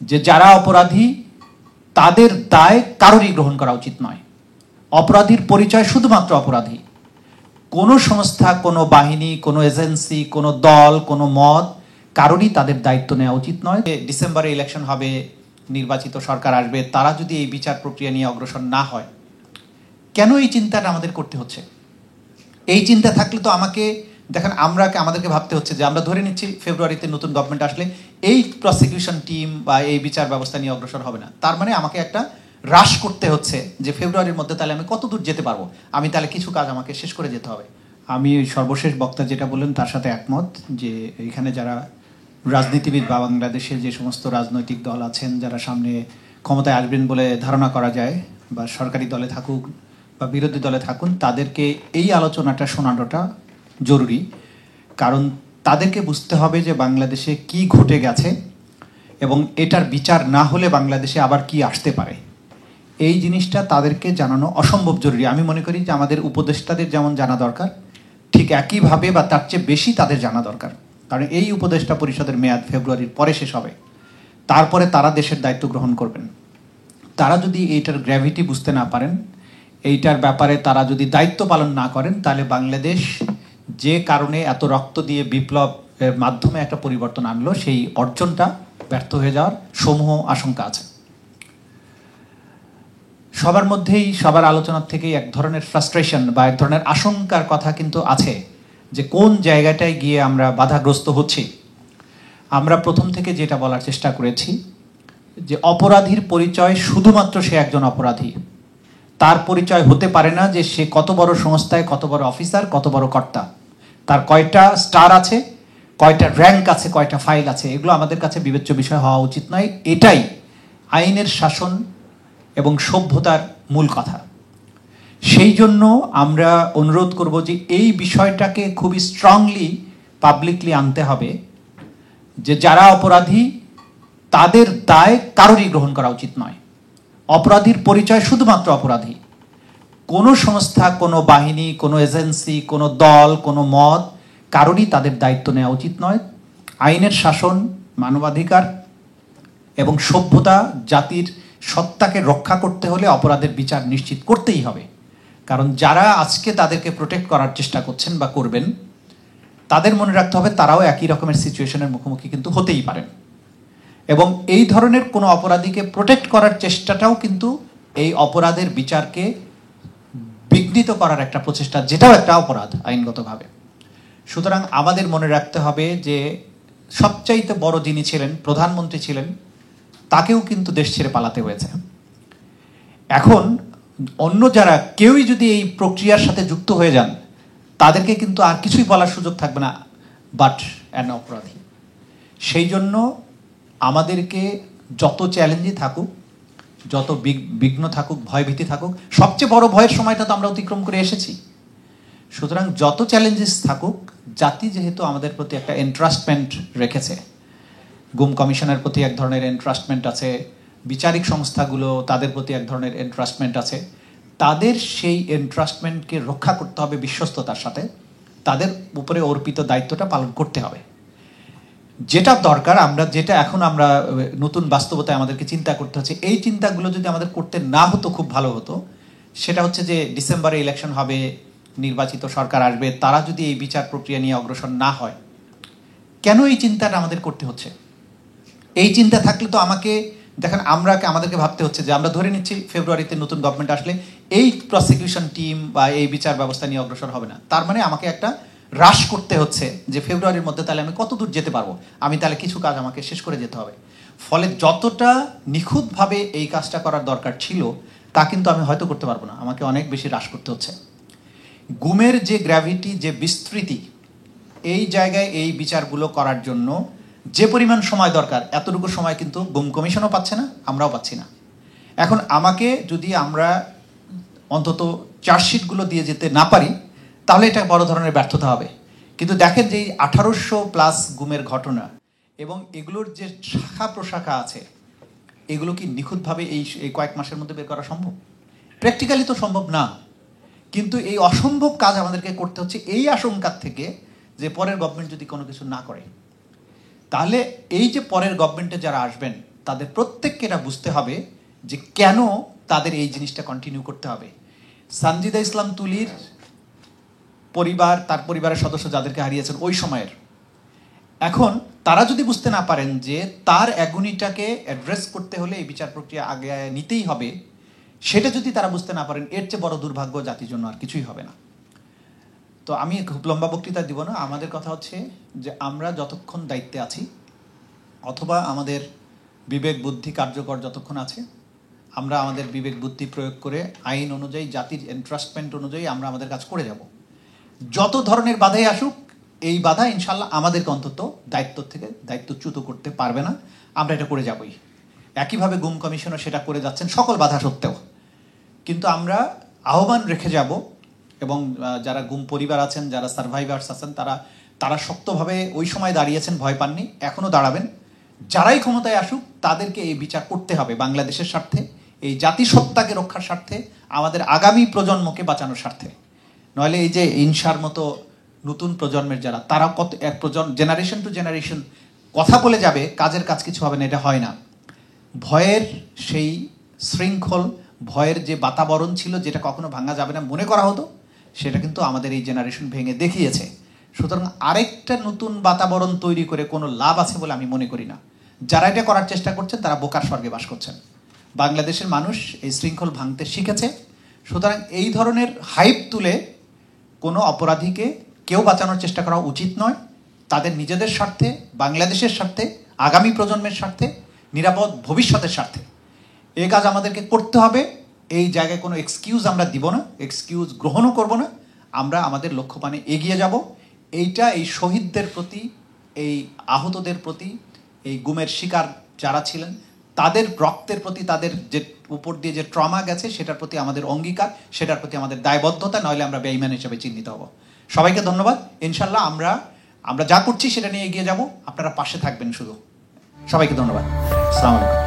যে যারা অপরাধী তাদের দায় কারোরই গ্রহণ করা উচিত নয়। অপরাধীর পরিচয় শুধুমাত্র অপরাধী। কোনো সংস্থা, কোনো বাহিনী, কোনো এজেন্সি, কোনো দল, কোনো মত কারোরই তাদের দায়িত্ব নেওয়া উচিত নয়। ডিসেম্বরে ইলেকশন হবে, নির্বাচিত সরকার আসবে, তারা যদি এই বিচার প্রক্রিয়া নিয়ে অগ্রসর না হয়, কেন এই চিন্তাটা আমাদের করতে হচ্ছে? এই চিন্তা থাকলে তো দেখেন আমাদেরকে ভাবতে হচ্ছে যে আমরা ধরে নিচ্ছি ফেব্রুয়ারিতে নতুন গভর্নমেন্ট আসলে এই প্রসিকিউশন টিম বা এই বিচার ব্যবস্থা নিয়ে অগ্রসর হবে না। তার মানে আমাকে একটা হ্রাস করতে হচ্ছে যে ফেব্রুয়ারির মধ্যে তাহলে আমি কত দূর যেতে পারবো, আমি তাহলে কিছু কাজ আমাকে শেষ করে যেতে হবে। আমি সর্বশেষ বক্তা যেটা বললেন তার সাথে একমত, যে এখানে যারা রাজনীতিবিদ বা বাংলাদেশের যে সমস্ত রাজনৈতিক দল আছেন যারা সামনে ক্ষমতায় আসবেন বলে ধারণা করা যায়, বা সরকারি দলে থাকুক বা বিরোধী দলে থাকুন, তাদেরকে এই আলোচনাটা শোনানোটা জরুরি। কারণ তাদেরকে বুঝতে হবে যে বাংলাদেশে কি ঘটে গেছে এবং এটার বিচার না হলে বাংলাদেশে আবার কি আসতে পারে। এই জিনিসটা তাদেরকে জানানো অসম্ভব জরুরি। আমি মনে করি যে আমাদের উপদেষ্টাদের যেমন জানা দরকার, ঠিক একইভাবে বা তার চেয়ে বেশি তাদের জানা দরকার। কারণ এই উপদেষ্টা পরিষদের মেয়াদ ফেব্রুয়ারির পরে শেষ হবে, তারপরে তারা দেশের দায়িত্ব গ্রহণ করবেন। তারা যদি এইটার গ্র্যাভিটি বুঝতে না পারেন, এইটার ব্যাপারে তারা যদি দায়িত্ব পালন না করেন, তাহলে বাংলাদেশ যে কারণে এত রক্ত দিয়ে বিপ্লবের মাধ্যমে একটা পরিবর্তন আনলো, সেই অর্জনটা ব্যর্থ হয়ে যাওয়ার সমূহ আশঙ্কা আছে। সবার মধ্যেই, সবার আলোচনার থেকেই এক ধরনের ফ্রাস্ট্রেশন বা এক ধরনের আশঙ্কার কথা কিন্তু আছে যে কোন জায়গাটায় গিয়ে আমরা বাধাগ্রস্ত হচ্ছি। আমরা প্রথম থেকে যেটা বলার চেষ্টা করেছি যে অপরাধীর পরিচয় শুধুমাত্র সে একজন অপরাধী। তার পরিচয় হতে পারে না যে সে কত বড় সংস্থায় কত বড় অফিসার, কত বড় কর্তা, তার কয়টা স্টার আছে, কয়টা র্যাঙ্ক আছে, কয়টা ফাইল আছে, এগুলো আমাদের কাছে বিবেচ্য বিষয় হওয়া উচিত নয়। এটাই আইনের শাসন এবং সভ্যতার মূল কথা। সেই জন্য আমরা অনুরোধ করব যে এই বিষয়টাকে খুবই স্ট্রংলি পাবলিকলি আনতে হবে যে যারা অপরাধী তাদের দায় কারোরই গ্রহণ করা উচিত নয়। অপরাধীর পরিচয় শুধুমাত্র অপরাধী। কোনো সংস্থা, কোনো বাহিনী, কোনো এজেন্সি, কোনো দল, কোনো মত কারোরই তাদের দায়িত্ব নেওয়া উচিত নয়। আইনের শাসন, মানবাধিকার এবং সভ্যতা, জাতির সত্তাকে রক্ষা করতে হলে অপরাধের বিচার নিশ্চিত করতেই হবে। কারণ যারা আজকে তাদেরকে প্রোটেক্ট করার চেষ্টা করছেন বা করবেন, তাদের মনে রাখতে হবে তারাও একই রকমের সিচুয়েশনের মুখোমুখি কিন্তু হতেই পারেন। এবং এই ধরনের কোনো অপরাধীকে প্রোটেক্ট করার চেষ্টাটাও কিন্তু এই অপরাধের বিচারকে বিঘ্নিত করার একটা প্রচেষ্টা, যেটাও একটা অপরাধ আইনগতভাবে। সুতরাং আমাদের মনে রাখতে হবে যে সবচাইতে বড় যিনি ছিলেন, প্রধানমন্ত্রী ছিলেন, তাকেও কিন্তু দেশ ছেড়ে পালাতে হয়েছে। এখন অন্য যারা কেউই যদি এই প্রক্রিয়ার সাথে যুক্ত হয়ে যান, তাদেরকে কিন্তু আর কিছুই বলার সুযোগ থাকবে না বাট অ্যান অপরাধী। সেই জন্য আমাদেরকে যত চ্যালেঞ্জই থাকুক, যত বিঘ্ন থাকুক, ভয়ভীতি থাকুক, সবচেয়ে বড় ভয়ের সময়টা তো আমরা অতিক্রম করে এসেছি। সুতরাং যত চ্যালেঞ্জেস থাকুক, জাতি যেহেতু আমাদের প্রতি একটা এন্ট্রাস্টমেন্ট রেখেছে, গুম কমিশনের প্রতি এক ধরনের এন্ট্রাস্টমেন্ট আছে, বিচারিক সংস্থাগুলো তাদের প্রতি এক ধরনের এন্ট্রাস্টমেন্ট আছে, তাদের সেই এন্ট্রাস্টমেন্টকে রক্ষা করতে হবে বিশ্বস্ততার সাথে। তাদের উপরে অর্পিত দায়িত্বটা পালন করতে হবে। যেটা দরকার, যেটা এখন আমরা নতুন বাস্তবতায় আমাদেরকে চিন্তা করতে হচ্ছে, এই চিন্তাগুলো যদি আমাদের করতে না হতো খুব ভালো হতো। সেটা হচ্ছে যে ডিসেম্বরে ইলেকশন হবে, নির্বাচিত সরকার আসবে, তারা যদি এই বিচার প্রক্রিয়া নিয়ে অগ্রসর না হয়, কেন এই চিন্তাটা আমাদের করতে হচ্ছে? এই চিন্তা থাকলে তো দেখেন আমাদেরকে ভাবতে হচ্ছে যে আমরা ধরে নিচ্ছি ফেব্রুয়ারিতে নতুন গভর্নমেন্ট আসলে এই প্রসিকিউশন টিম বা এই বিচার ব্যবস্থা নিয়ে অগ্রসর হবে না। তার মানে আমাকে একটা হ্রাস করতে হচ্ছে যে ফেব্রুয়ারির মধ্যে তাহলে আমি কত দূর যেতে পারবো, আমি তাহলে কিছু কাজ আমাকে শেষ করে যেতে হবে। ফলে যতটা নিখুঁতভাবে এই কাজটা করার দরকার ছিল, তা কিন্তু আমি হয়তো করতে পারবো না, আমাকে অনেক বেশি হ্রাস করতে হচ্ছে। গুমের যে গ্র্যাভিটি, যে বিস্তৃতি, এই জায়গায় এই বিচারগুলো করার জন্য যে পরিমাণ সময় দরকার, এতটুকু সময় কিন্তু গুম কমিশনও পাচ্ছে না, আমরাও পাচ্ছি না। এখন যদি আমরা অন্তত চার্জশিটগুলো দিয়ে যেতে না পারি, তাহলে এটা বড় ধরনের ব্যর্থতা হবে। কিন্তু দেখেন যে 1800+ গুমের ঘটনা এবং এগুলোর যে শাখা প্রশাখা আছে, এগুলো কি নিখুঁতভাবে এই কয়েক মাসের মধ্যে বের করা সম্ভব? প্র্যাকটিক্যালি তো সম্ভব না। কিন্তু এই অসম্ভব কাজ আমাদেরকে করতে হচ্ছে এই আশঙ্কার থেকে যে পরের গভর্নমেন্ট যদি কোনো কিছু না করে, তাহলে এই যে পরের গভর্নমেন্টে যারা আসবেন, তাদের প্রত্যেককে এটা বুঝতে হবে যে কেন তাদের এই জিনিসটা কন্টিনিউ করতে হবে। সানজিদা ইসলাম তুলির পরিবার, তার পরিবারের সদস্য যাদেরকে হারিয়েছেন ওই সময়ের, এখন তারা যদি বুঝতে না পারেন যে তার অ্যাগুনিটাকে অ্যাড্রেস করতে হলে এই বিচার প্রক্রিয়া আগে নিতেই হবে, সেটা যদি তারা বুঝতে না পারেন, এর চেয়ে বড় দুর্ভাগ্য জাতির জন্য আর কিছুই হবে না। তো আমি খুব লম্বা বক্তৃতা দিব না। আমাদের কথা হচ্ছে যে আমরা যতক্ষণ দায়িত্বে আছি, অথবা আমাদের বিবেক বুদ্ধি কার্যকর যতক্ষণ আছে, আমরা আমাদের বিবেক বুদ্ধি প্রয়োগ করে আইন অনুযায়ী, জাতির এন্ট্রাস্টমেন্ট অনুযায়ী আমরা আমাদের কাজ করে যাব। যত ধরনের বাধাই আসুক, এই বাধা ইনশাল্লাহ আমাদেরকে অন্তত দায়িত্ব থেকে দায়িত্বচ্যুত করতে পারবে না। আমরা এটা করে যাবই। একইভাবে গুম কমিশনও সেটা করে যাচ্ছেন সকল বাধা সত্ত্বেও। কিন্তু আমরা আহ্বান রেখে যাব, এবং যারা গুম পরিবার আছেন, যারা সার্ভাইভার্স আছেন, তারা শক্তভাবে ওই সময় দাঁড়িয়েছেন, ভয় পাননি, এখনও দাঁড়াবেন। যারাই ক্ষমতায় আসুক তাদেরকে এই বিচার করতে হবে বাংলাদেশের স্বার্থে, এই জাতিসত্তাকে রক্ষার স্বার্থে, আমাদের আগামী প্রজন্মকে বাঁচানোর স্বার্থে। নইলে এই যে ইনসার মতো নতুন প্রজন্মের যারা, তারা কত এক জেনারেশন টু জেনারেশন কথা বলে যাবে, কাজের কাজ কিছু হবে না, এটা হয় না। ভয়ের সেই শৃঙ্খল, ভয়ের যে বাতাবরণ ছিল, যেটা কখনো ভাঙা যাবে না মনে করা হতো, সেটা কিন্তু আমাদের এই জেনারেশন ভেঙে দেখিয়েছে। সুতরাং আরেকটা নতুন বাতাবরণ তৈরি করে কোনো লাভ আছে বলে আমি মনে করি না। যারা এটা করার চেষ্টা করছেন তারা বোকার স্বর্গে বাস করছেন। বাংলাদেশের মানুষ এই শৃঙ্খল ভাঙতে শিখেছে। সুতরাং এই ধরনের হাইপ তুলে কোনো অপরাধীকে কেউ বাঁচানোর চেষ্টা করা উচিত নয়। তাদের নিজেদের স্বার্থে, বাংলাদেশের স্বার্থে, আগামী প্রজন্মের স্বার্থে, নিরাপদ ভবিষ্যতের স্বার্থে এই কাজ আমাদেরকে করতে হবে। এই জায়গায় কোনো এক্সকিউজ আমরা দিব না, এক্সকিউজ গ্রহণও করব না। আমরা আমাদের লক্ষ্যপানে এগিয়ে যাব। এইটা এই শহীদদের প্রতি, এই আহতদের প্রতি, এই গুমের শিকার যারা ছিলেন তাদের রক্তের প্রতি, তাদের যে উপর দিয়ে যে ট্রমা গেছে সেটার প্রতি আমাদের অঙ্গীকার, সেটার প্রতি আমাদের দায়বদ্ধতা, নইলে আমরা বেঈমান হিসেবে চিহ্নিত হব। সবাইকে ধন্যবাদ। ইনশাল্লাহ আমরা যা করছি সেটা নিয়ে এগিয়ে যাব। আপনারা পাশে থাকবেন শুধু। সবাইকে ধন্যবাদ। আসসালামু আলাইকুম।